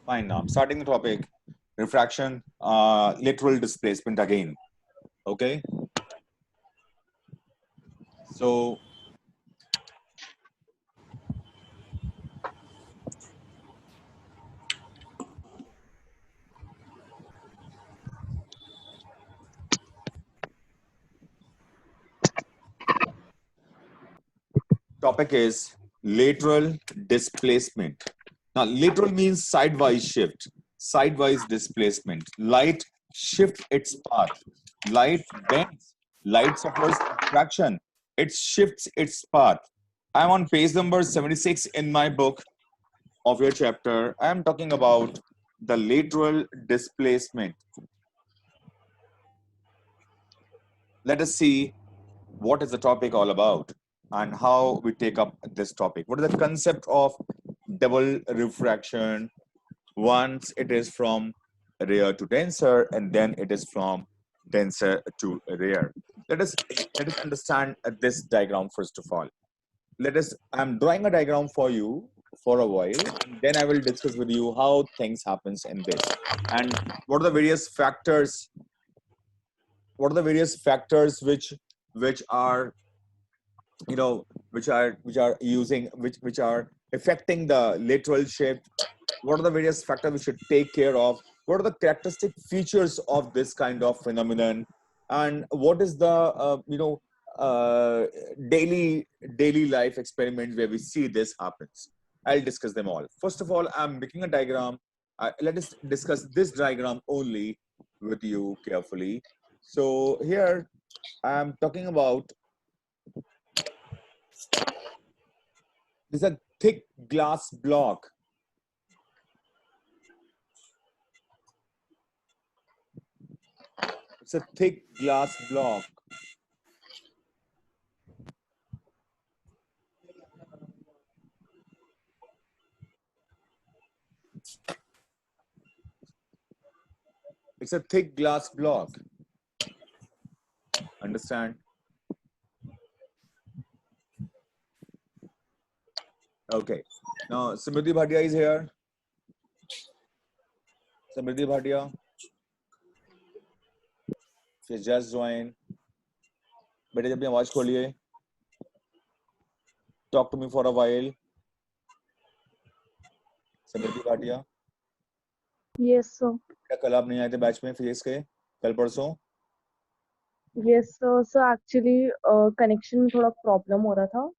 Fine. Now, starting the topic, refraction, lateral displacement again. Okay. So, topic is lateral displacement. Now, lateral means sidewise shift, sidewise displacement. Light shifts its path. Light bends. Light suffers refraction. It shifts its path. I'm on page number 76 in my book of your chapter. I am talking about the lateral displacement. Let us see what is the topic all about and how we take up this topic. What is the concept of double refraction? Once it is from rare to denser, and then it is from denser to rare. Let us understand this diagram first of all. I'm drawing a diagram for you for a while, and then I will discuss with you how things happens in this and what are the various factors. What are the various factors which are which are affecting the lateral shift? What are the various factors we should take care of? What are the characteristic features of this kind of phenomenon? And what is the daily life experiments where we see this happens? I'll discuss them all. First of all, I'm making a diagram. Let us discuss this diagram only with you carefully. So here I'm talking about this is a thick glass block. It's a thick glass block. It's a thick glass block. Understand? Okay. Now, Samriddhi Bhatia is here. Samriddhi Bhatia. She just joined. बेटे जब भी आवाज खोलिए. Talk to me for a while. Samriddhi Bhatia. Yes, sir. कल आप नहीं आए थे बैच में फिजिक्स के? कल परसों? Yes, sir. So actually, connection में थोड़ा problem हो रहा था.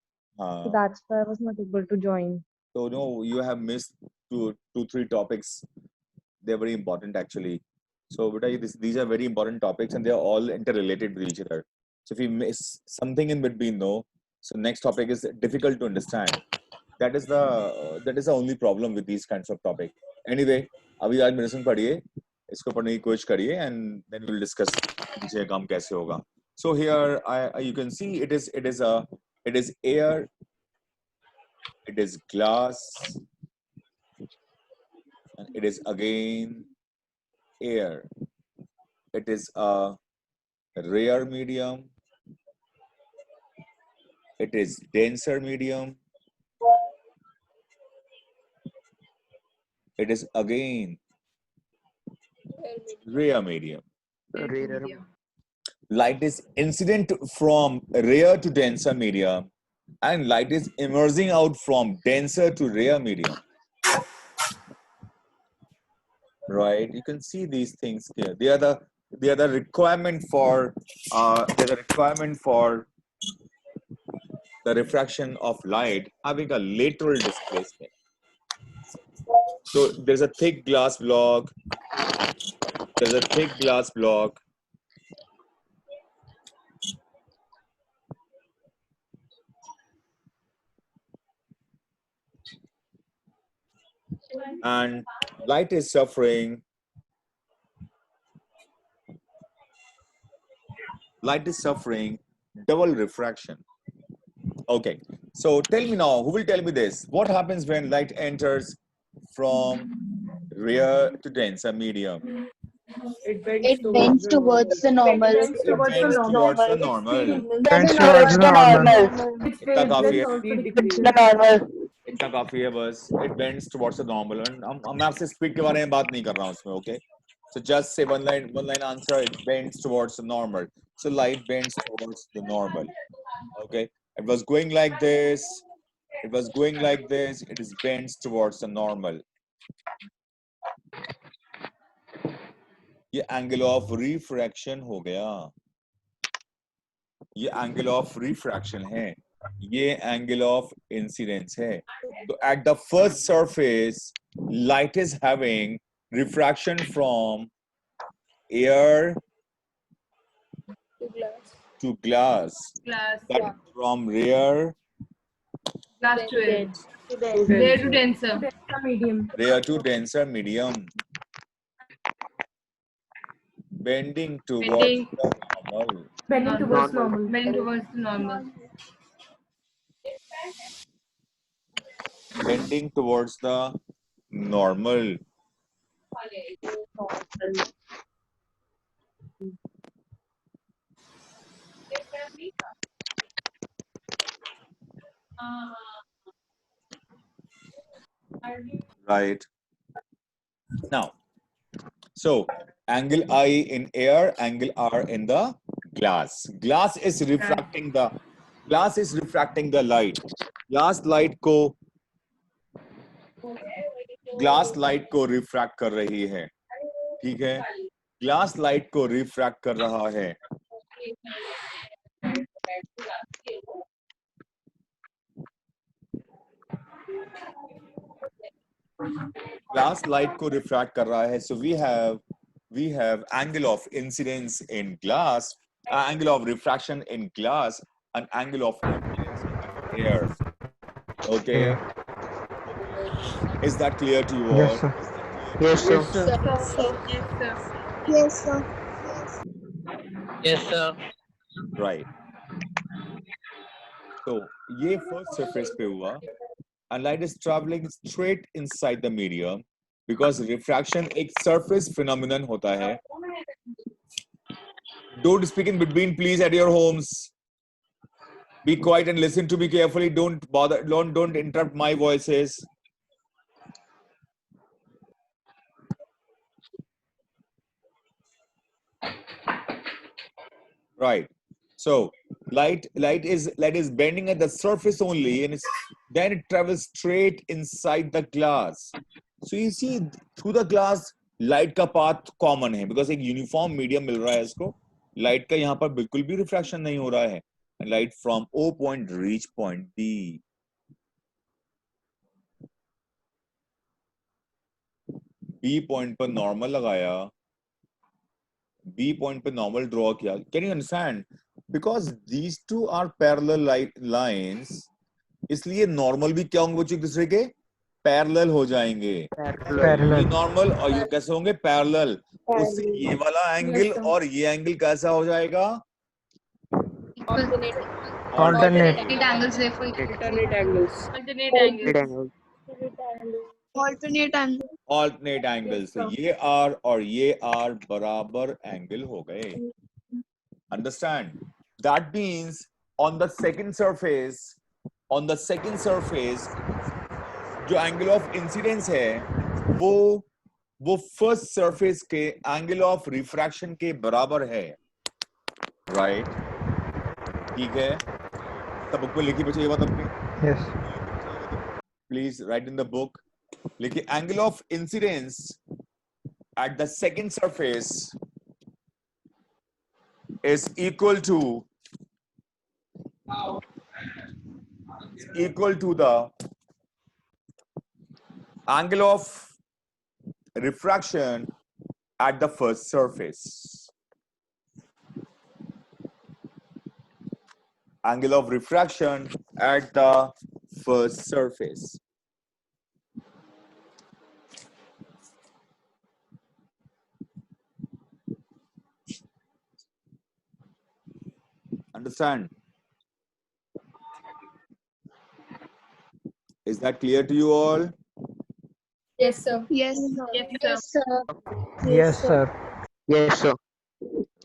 हाँ. So that's why I was not able to join. So no, you have missed two, three topics. They're very important actually. So these are very important topics and they are all interrelated with each other. So if you miss something in between, no, so next topic is difficult to understand. That is the only problem with these kinds of topic. Anyway, अभी आज medicine पढ़िए, इसको पढ़ने की कोशिश करिए, and then we'll discuss पीछे काम कैसे होगा. So here, you can see it is air, it is glass, and it is again air. It is a rare medium. It is denser medium. It is again rare medium. Light is incident from rare to denser medium, and light is emerging out from denser to rare medium. Right? You can see these things here. They are the requirement for the refraction of light having a lateral displacement. So there's a thick glass block. There's a thick glass block. And light is suffering. Light is suffering double refraction. Okay, so tell me now, who will tell me this? What happens when light enters from rare to denser medium? It bends towards the normal. It bends towards the normal. Bends towards the normal. इतना काफी है. It's the normal. इतना काफी है बस. It bends towards the normal. मैं आपसे speed के बारे में बात नहीं कर रहा हूँ उसमें. Okay. So just say one line answer. It bends towards the normal. So light bends towards the normal. Okay. It was going like this. It was going like this. It is bends towards the normal. ये angle of refraction हो गया. ये angle of refraction है. ये angle of incidence है. So at the first surface, light is having refraction from air to glass. But from rare Glass to air. Denser. Rare to denser. Medium. rare to denser medium. Bending towards Bending. the normal. Bending towards normal. Bending towards the normal. Bending towards the normal. Right. Now, so angle I in air, angle R in the glass. Glass is refracting the light. Glass light को refract कर रही है. ठीक है. Glass light को refract कर रहा है. Glass light को refract कर रहा है. So we have angle of incidence in glass, angle of refraction in glass, and angle of incidence in air. Okay. Is that clear to you all? Yes, sir. Yes, sir. Yes, sir. Yes, sir. Yes, sir. Right. So ये first surface पे हुआ, and light is traveling straight inside the medium because refraction एक surface phenomenon होता है. Don't speak in between, please, at your homes. Be quiet and listen to me carefully. Don't bother. Don't interrupt my voices. Right. So light is bending at the surface only, and then it travels straight inside the glass. So you see through the glass, light का path common है because एक uniform medium मिल रहा है इसको. Light का यहाँ पर बिल्कुल भी refraction नहीं हो रहा है. Light from O point reach point B. B point पर normal लगाया. B point पे normal draw किया. Can you understand? Because these two are parallel lines, इसलिए normal भी क्या होंगे बच्चों एक दूसरे के parallel हो जाएंगे. ये normal और ये कैसे होंगे parallel. उससे ये वाला angle और ये angle कैसा हो जाएगा? Alternate. Alternate angles, therefore. Alternate angles. Alternate angle. Alternate angles. So ये R और ये R बराबर angle हो गए. Understand? That means on the second surface, जो angle of incidence है, वो first surface के angle of refraction के बराबर है. Right? ठीक है? तब बुक में लिखी बच्चे ये बात अपनी. Yes. Please write in the book. लिखिए angle of incidence at the second surface is equal to the angle of refraction at the first surface. Angle of refraction at the first surface. Understand? Is that clear to you all? Yes, sir. Yes, sir. Yes, sir. Yes, sir. Yes, sir.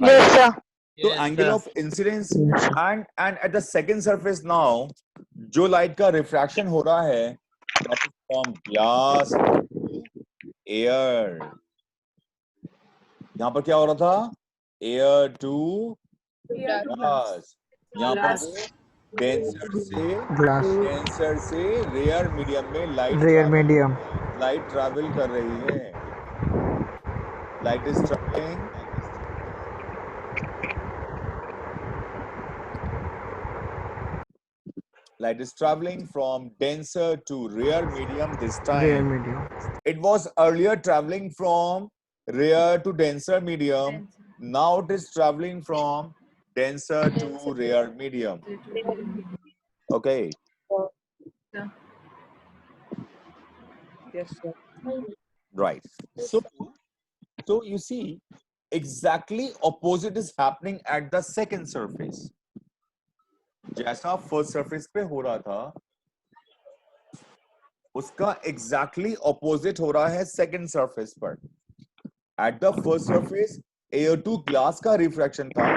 Yes, sir. So angle of incidence and at the second surface now, जो light का refraction हो रहा है, that is from glass to air. यहाँ पर क्या हो रहा था? Air to glass. यहाँ पर वो Glass. डेंसर से रेयर मीडियम में Rare medium. लाइट ट्रैवल कर रही है. Light is traveling from denser to rare medium this Rare time. medium. It was earlier traveling from rare to denser medium. Now it is traveling from denser to rare medium. Okay. Yes, sir. Right. So you see, exactly opposite is happening at the second surface. जैसा first surface पे हो रहा था, उसका exactly opposite हो रहा है second surface पर. At the first surface, air to glass का रिफ्रैक्शन था.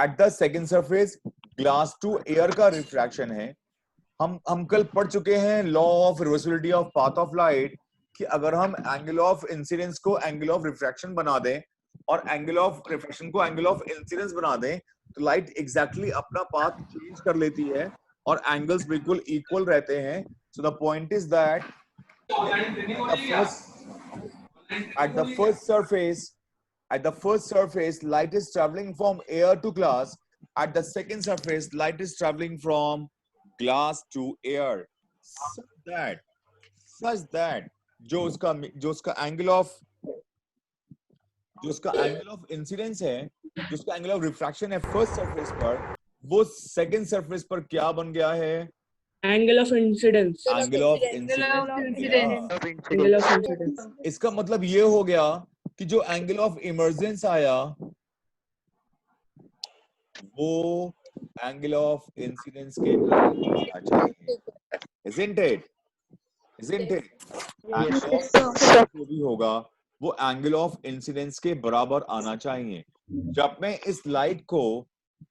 At the second surface, glass to air का रिफ्रैक्शन है. हम कल पढ़ चुके हैं law of reversibility of path of light कि अगर हम एंगल ऑफ इंसिडेंस को एंगल ऑफ रिफ्रैक्शन बना दें और एंगल ऑफ रिफ्रैक्शन को एंगल ऑफ इंसिडेंस बना दें तो लाइट एग्जैक्टली अपना पाथ चेंज कर लेती है और एंगल्स बिल्कुल इक्वल रहते हैं. So the point is that at the first surface light is traveling from air to glass. At the second surface light is traveling from glass to air such that जो उसका angle of incidence है, जो उसका angle of refraction है first surface पर, वो second surface पर क्या बन गया है? Angle of incidence. Angle of incidence. इसका मतलब ये हो गया कि जो एंगल ऑफ इमर्जेंस आया वो एंगल ऑफ इंसिडेंस के बराबर आना चाहिए. Isn't it? जो भी होगा वो एंगल ऑफ इंसिडेंस के बराबर आना चाहिए. जब मैं इस लाइट को,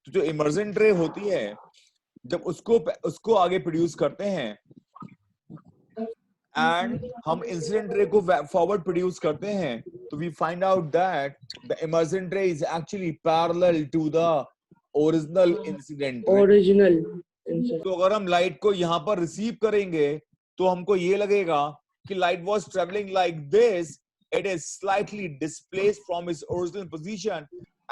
जो इमर्जेंट रे होती है, जब उसको आगे प्रोड्यूस करते हैं एंड हम इंसिडेंट रे को फॉरवर्ड प्रोड्यूस करते हैं तो we find out that the emergent ray is actually parallel to the original incident. तो अगर हम लाइट को यहाँ पर रिसीव करेंगे तो हमको ये लगेगा कि light was travelling like this. It is slightly displaced from its original position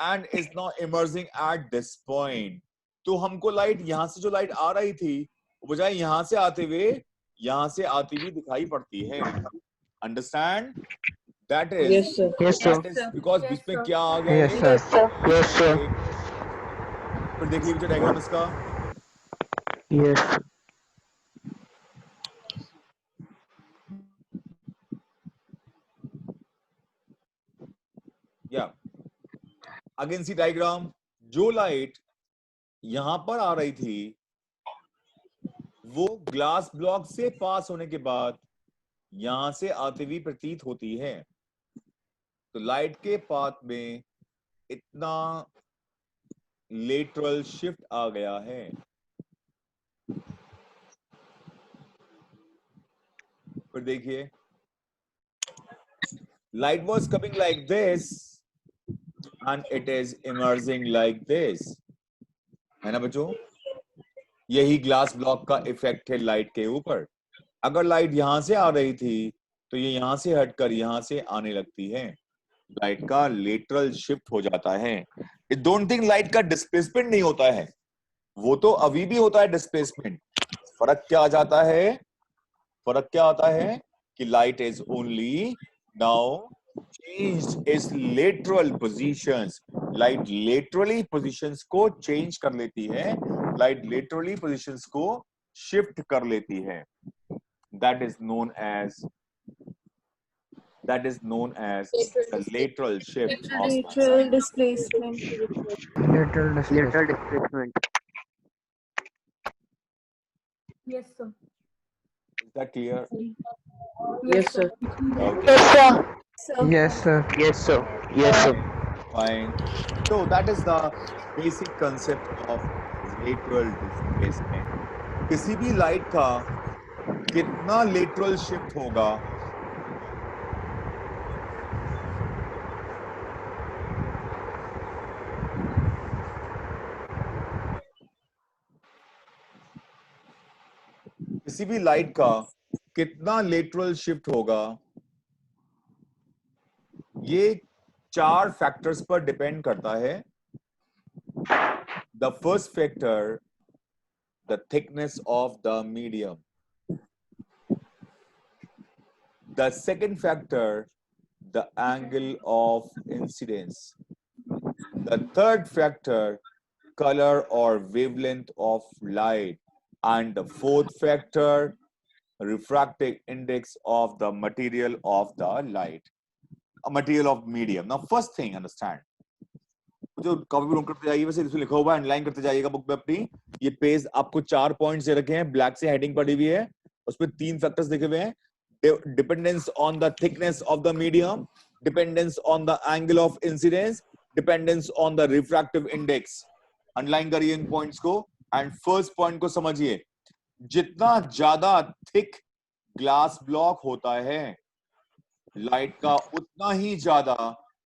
and is now emerging at this point. तो हमको लाइट यहाँ से जो लाइट आ रही थी बजाय यहाँ से आते हुए दिखाई पड़ती है. Understand? That is. Yes, sir. That is because बीच में क्या आ गया? Yes, sir. फिर देख लीजिए डायग्राम इसका. Yes. Again C diagram. जो लाइट यहां पर आ रही थी वो ग्लास ब्लॉक से पास होने के बाद यहां से आती हुई प्रतीत होती है. तो लाइट के पाथ में इतना लेटरल शिफ्ट आ गया है. फिर देखिए, light was coming like this and it is emerging like this. है ना बच्चों? यही ग्लास ब्लॉक का इफेक्ट है लाइट के ऊपर. अगर लाइट यहां से आ रही थी तो ये यहां से हटकर यहां से आने लगती है. लाइट का लेटरल शिफ्ट हो जाता है. डोंट थिंक लाइट का डिस्प्लेसमेंट नहीं होता है, वो तो अभी भी होता है डिस्प्लेसमेंट. फर्क क्या आ जाता है? फर्क क्या आता है कि light is only now changed its lateral positions. Light laterally positions को change कर लेती है. Light laterally positions को shift कर लेती है. That is known as the lateral shift of Lateral displacement. Lateral displacement. Yes, sir. Is that clear? Yes, sir. Okay. Yes, sir. Yes, sir. Yes, sir. Fine. So that is the basic concept of lateral displacement. किसी भी light का कितना lateral shift होगा किसी भी light का कितना lateral shift होगा ये 4 फैक्टर्स पर डिपेंड करता है the first factor the thickness of the medium the second factor the angle of incidence. The third factor, color or wavelength of light. And the fourth factor, refractive index of the material of the light, a material of medium. Now, first thing, understand. जो copy पे करते जाइए वैसे इसमें लिखा हुआ है underline करते जाइएगा बुक में अपनी ये पेज आपको 4 पॉइंट्स दे रखे हैं ब्लैक से हेडिंग पड़ी हुई है उसमें 3 फैक्टर्स लिखे हुए हैं dependence on the thickness of the medium, dependence on the angle of incidence, dependence on the refractive index. Underline करिए इन पॉइंट्स को एंड फर्स्ट पॉइंट को समझिए जितना ज्यादा थिक ग्लास ब्लॉक होता है लाइट का उतना ही ज्यादा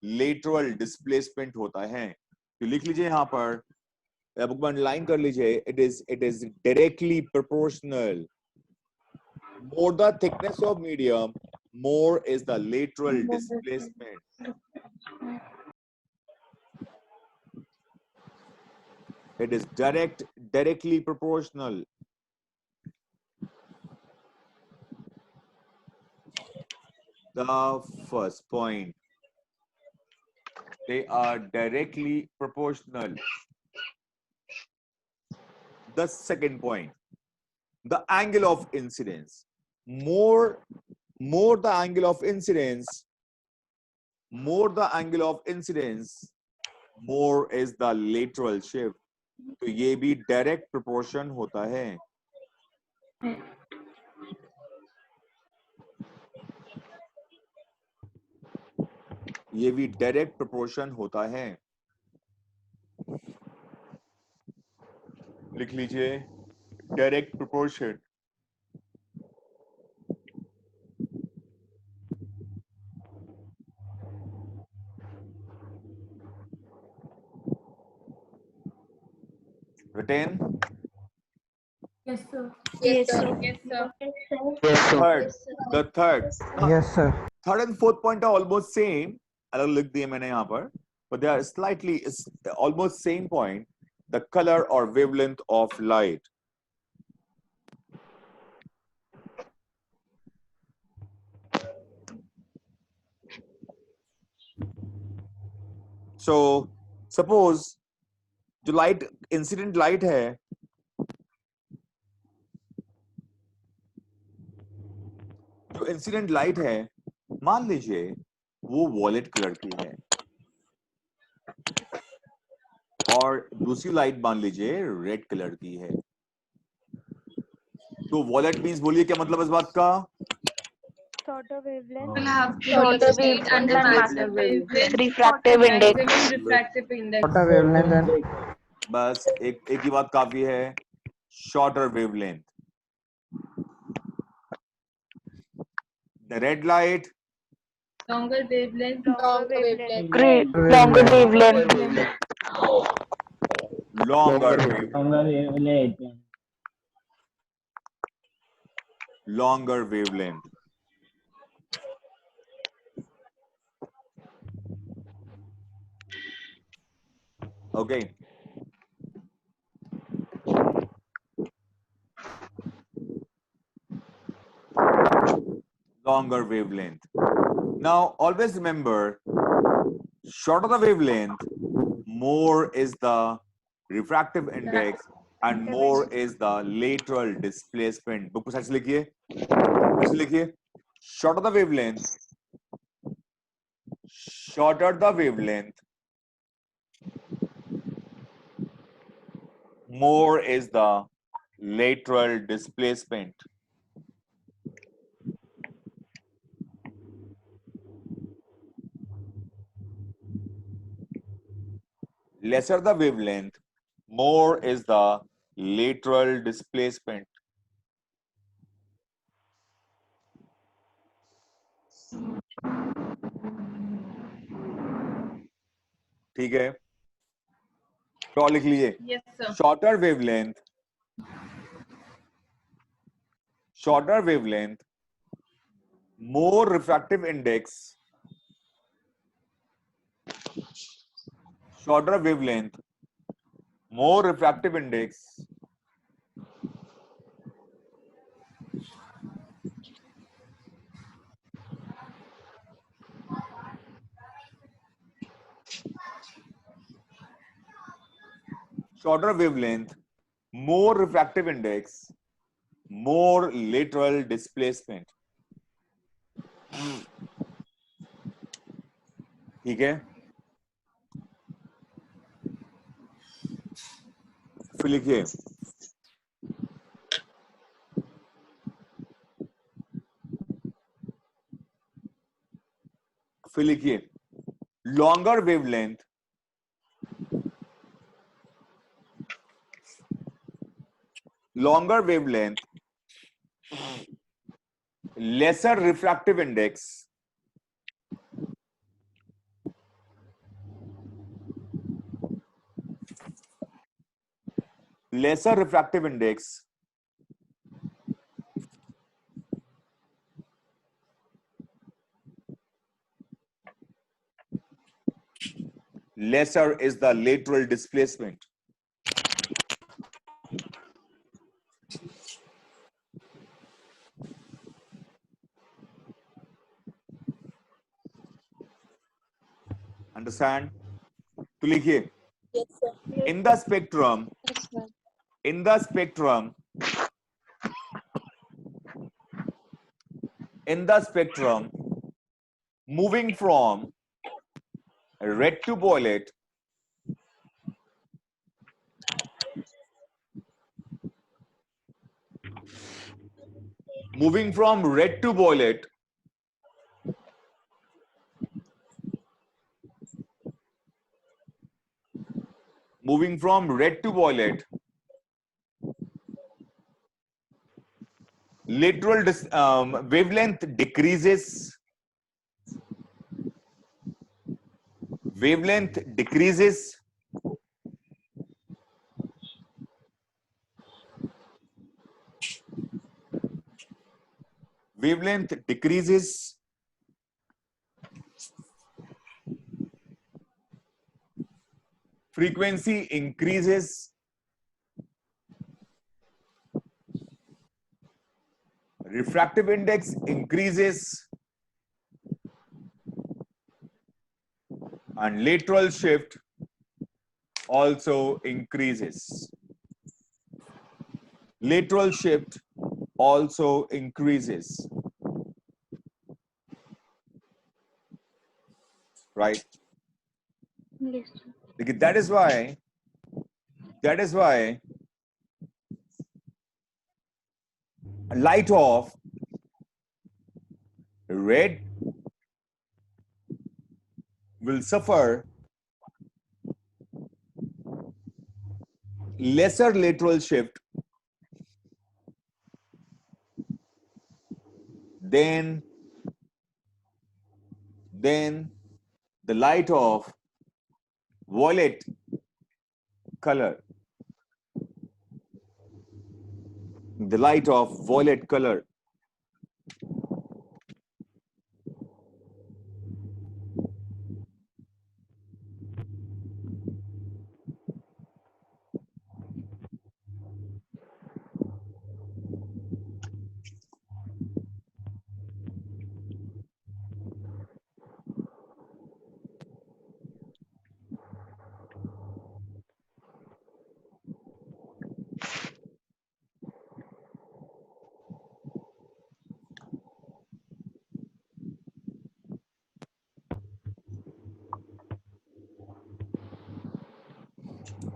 लेटरल डिस्प्लेसमेंट होता है तो लिख लीजिए यहां पर बुक में अंडरलाइन कर लीजिए it is directly proportional more the thickness of medium, more is the lateral displacement. It is directly proportional. The first point. They are directly proportional. The second point. The angle of incidence. More the angle of incidence, more is the lateral shift. तो ये भी direct proportion होता है ये भी direct proportion होता है लिख लीजिए direct proportion written. Yes, sir. Yes, sir. Yes, sir. The third Yes, sir. third and fourth point are almost same अलग लिख दिए मैंने यहाँ पर but they are slightly almost same point the color or wavelength of light so suppose जो light incident light है जो incident light है मान लीजिए वो वॉलेट कलर की है और दूसरी लाइट मान लीजिए रेड कलर की है तो वॉलेट मींस बोलिए क्या मतलब इस बात का Shorter wavelength. Will have Shorter speed and wavelength and faster faster wavelength. refractive index. Maximum refractive index. Shorter wavelength and बस एक ही बात काफी है shorter wavelength the red light Longer wavelength. Longer longer wavelength. longer wavelength okay longer wavelength now always remember shorter the wavelength more is the refractive index and more is the lateral displacement book को लिखिए shorter the wavelength more is the lateral displacement lesser the wavelength more is the lateral displacement ठीक है, तो और लिख लीजिए Yes, sir. shorter wavelength, more refractive index, shorter wavelength, more refractive index, shorter wavelength, more refractive index, more lateral displacement. ठीक है, फिर लिखिए longer wavelength, lesser refractive index, lesser refractive index, lesser is the lateral displacement. Understand? तो लिखिए Yes, sir. in the spectrum, in the spectrum, in the spectrum, moving from red to violet, moving from red to violet, moving from red to violet, lateral wavelength decreases, wavelength decreases, wavelength decreases, frequency increases, refractive index increases, and lateral shift also increases. Lateral shift also increases. Right? Yes, sir. That is why light of red will suffer lesser lateral shift than the light of violet color. The light of violet color.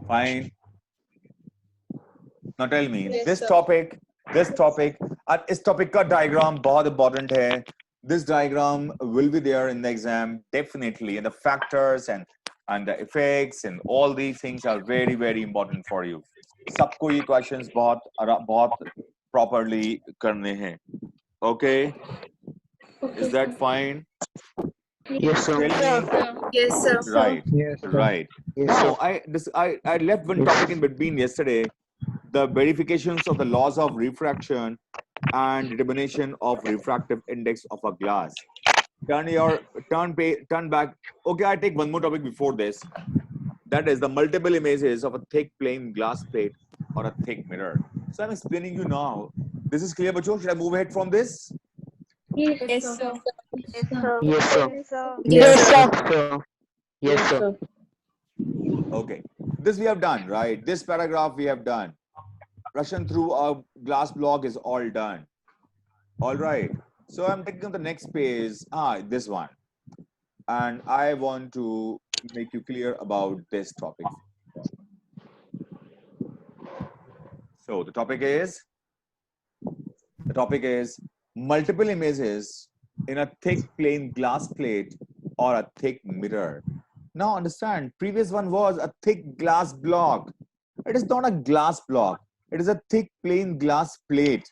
Fine. Now tell me, Yes, this sir. topic, और इस topic का diagram बहुत important है. This diagram will be there in the exam definitely, and the factors and the effects and all these things are very very important for you. सबको ये questions बहुत properly करने हैं. Okay. Okay, Is that sir. fine? Yes, sir. Tell me. Yes, sir. Right, Yes, sir. right. Yes, Now, sir. I left one Yes. topic in between yesterday, the verifications of the laws of refraction and determination of refractive index of a glass. Turn back. Okay, I take one more topic before this. That is the multiple images of a thick plain glass plate or a thick mirror. So I'm explaining you now. This is clear, Bacho? Should I move ahead from this? Yes, Yes, sir. sir. Yes, sir. Yes, sir. Yes, Yes, sir. sir. Yes, Yes, sir. sir. Okay. This we have done, right? This paragraph we have done. Russian through a glass block is all done. All right. So I'm taking the next page. This one. And I want to make you clear about this topic. So the topic is multiple images in a thick plain glass plate or a thick mirror. Now understand, previous one was a thick glass block. It is not a glass block. It is a thick plain glass plate.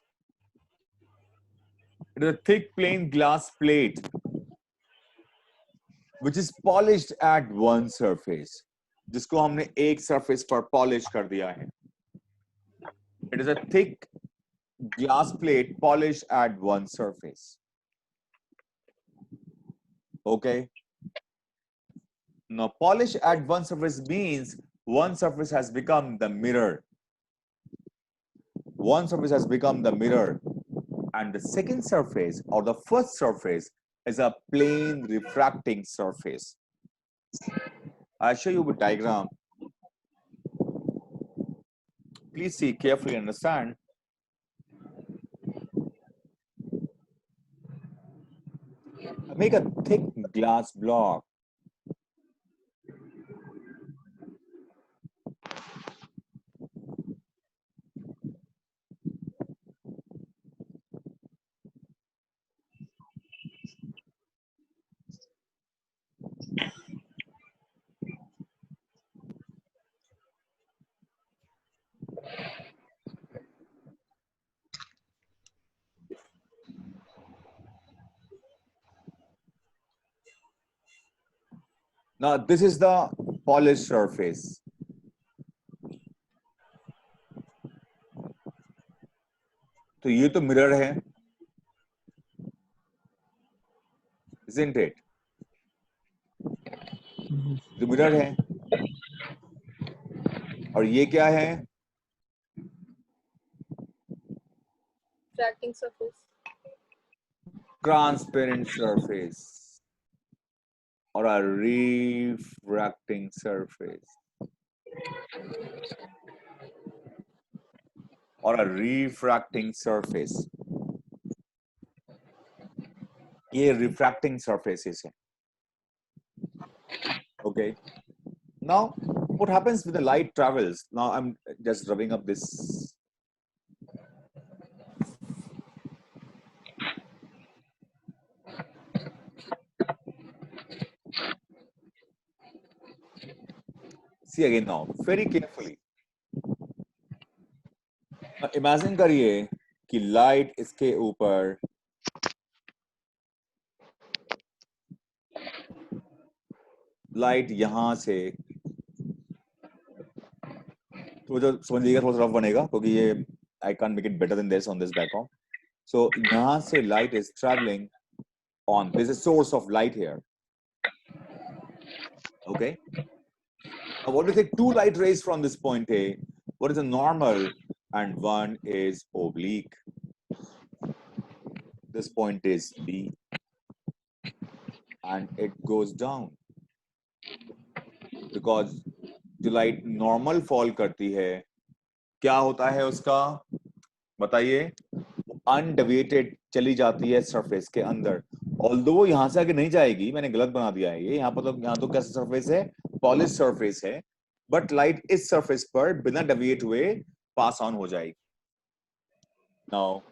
It is a thick plain glass plate which is polished at one surface. जिसको हमने एक surface पर polish कर दिया है. It is a thick glass plate polished at one surface. Okay. Now, polish at one surface means one surface has become the mirror. One surface has become the mirror. And the second surface or the first surface is a plane refracting surface. I'll show you a diagram. Please see carefully, understand. Make a thick glass block. Now, this is the polished surface. तो ये तो mirror है, isn't it? जो mirror है और ये क्या है? Tracking surface. Transparent surface or a refracting surface or a refracting surface. ये refracting surfaces है. Okay. Now, what happens when the light travels? Now, I'm just rubbing up this. See again now, very carefully. Now, imagine करिए कि light इसके ऊपर light यहाँ से तो जो समझिएगा थोड़ा सा रफ बनेगा क्योंकि ये I can't make it better than this on this background. So यहाँ से light is traveling on. There's a source of light here. Okay. Now, what do you think? Two light rays from this point A. What is a normal? And one is oblique. This point is B. And it goes down. Because जो light normal fall करती है, क्या होता है उसका? बताइए. Undeviated चली जाती है surface के अंदर. Although यहाँ से आगे नहीं जाएगी, मैंने गलत बना दिया है ये. यहाँ तो कैसा surface है? Polished surface है. But light इस surface पर बिना deviate हुए pass on हो जाएगी. Now,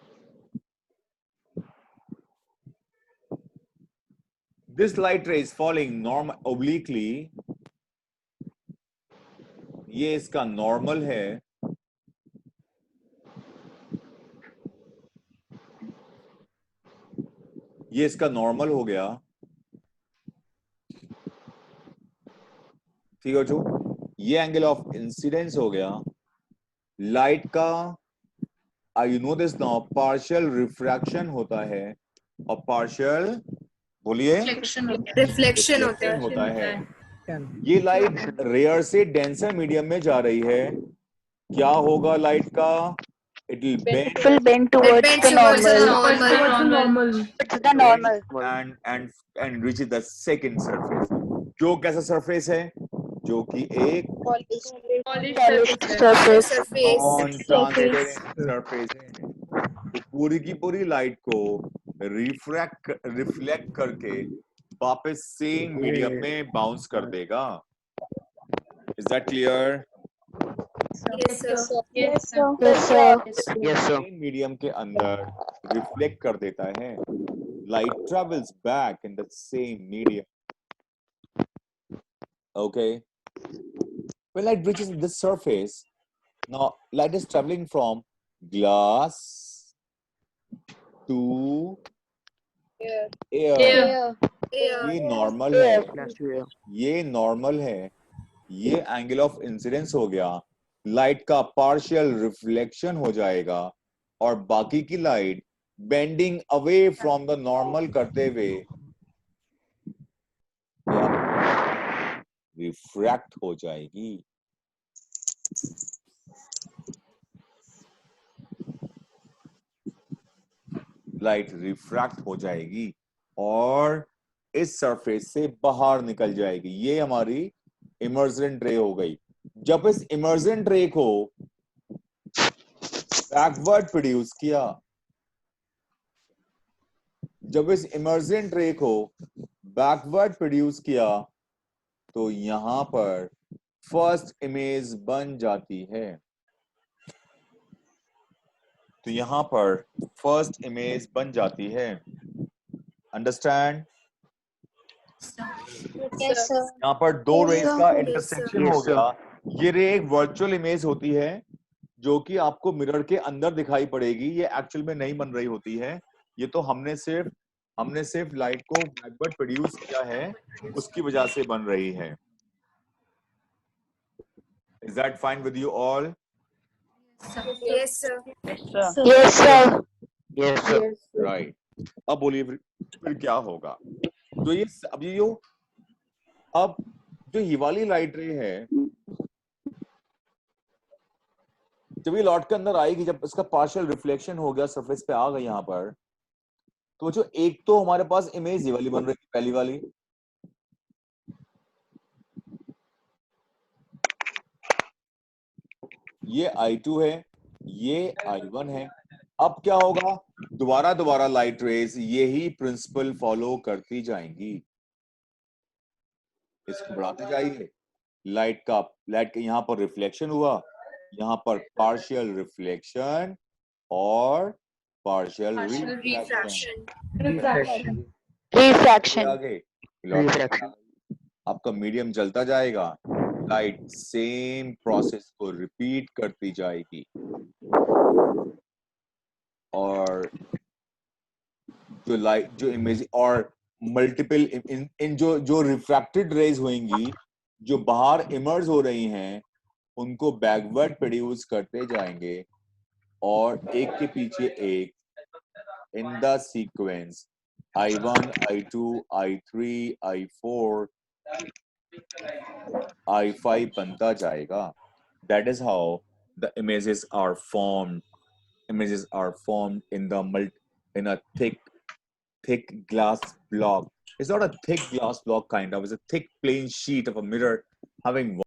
this light ray is falling obliquely. ये इसका normal है. ये इसका नॉर्मल हो गया, ठीक है जो ये एंगल ऑफ इंसिडेंस हो गया लाइट का। You know this now, partial refraction होता है और पार्शियल, बोलिए, रिफ्लेक्शन होता है। होता है। ये लाइट रेयर से डेंसर मीडियम में जा रही है, क्या होगा लाइट का? It will bend It will bend towards Bends the towards the normal. normal. It's the normal. and reaches the second surface, जो कैसा सरफेस है? जो कि एक Polished Polished surface. surface. Non transparent surface है। तो पूरी की पूरी लाइट को रिफ्लेक्ट करके वापस सेम मीडियम में बाउंस कर देगा। Is that clear? Yes, sir. Yes, sir. Yes, sir. Yes, sir. Same medium के अंदर रिफ्लेक्ट कर देता है। Light travels back in the same medium. Okay. When light reaches this surface, now light is traveling from glass to air. Air. ये normal है, Class 2. ये normal है, ये एंगल ऑफ इंसिडेंस हो गया, लाइट का पार्शियल रिफ्लेक्शन हो जाएगा और बाकी की light bending away from the normal करते हुए रिफ्रैक्ट हो जाएगी। लाइट रिफ्रैक्ट हो जाएगी और इस सरफेस से बाहर निकल जाएगी। ये हमारी इमर्जेंट रे हो गई। जब इस इमर्जेंट रे को बैकवर्ड प्रोड्यूस किया, जब इस इमर्जेंट रे को बैकवर्ड प्रोड्यूस किया तो यहां पर फर्स्ट इमेज बन जाती है। तो यहां पर फर्स्ट इमेज बन जाती है। अंडरस्टैंड? Yes, sir. यहाँ पर दो Yes, रेज sir. का Yes, इंटरसेक्शन sir. हो गया। ये रे एक वर्चुअल इमेज होती है जो कि आपको मिरर के अंदर दिखाई पड़ेगी, ये एक्चुअल में नहीं बन रही होती है। ये तो हमने सिर्फ लाइट को बैकवर्ड प्रोड्यूस किया है, उसकी वजह से बन रही है। Is that fine with you all? Yes, sir. Yes, sir. Yes, sir. Right. अब बोलिए फिर क्या होगा? तो ये अब ये अब जो ये वाली लाइट रे है, जब ये लौट के अंदर आएगी, जब इसका पार्शियल रिफ्लेक्शन हो गया, सरफेस पे आ गई यहाँ पर, तो जो एक तो हमारे पास इमेज ये वाली बन रही है, पहली वाली, ये I2 है, ये I1 है। अब क्या होगा? दोबारा लाइट रेज यही प्रिंसिपल फॉलो करती जाएंगी, इसको बढ़ाते जाइए। लाइट का यहाँ पर रिफ्लेक्शन हुआ, यहाँ पर पार्शियल रिफ्लेक्शन और पार्शियल रिफ्रैक्शन। Refraction. आगे Refraction. आपका मीडियम जलता जाएगा, लाइट सेम प्रोसेस को रिपीट करती जाएगी और जो लाइट, जो इमेज और मल्टीपल इन जो रिफ्रैक्टेड रेज होंगी, जो बाहर इमर्ज हो रही हैं, उनको बैकवर्ड प्रोड्यूस करते जाएंगे और एक के पीछे एक in the sequence I1, I2, I3, I4, I5 बनता जाएगा। That is how the images are formed. Images are formed in a thick glass block. It's not a thick glass block kind of. It's a thick plain sheet of a mirror having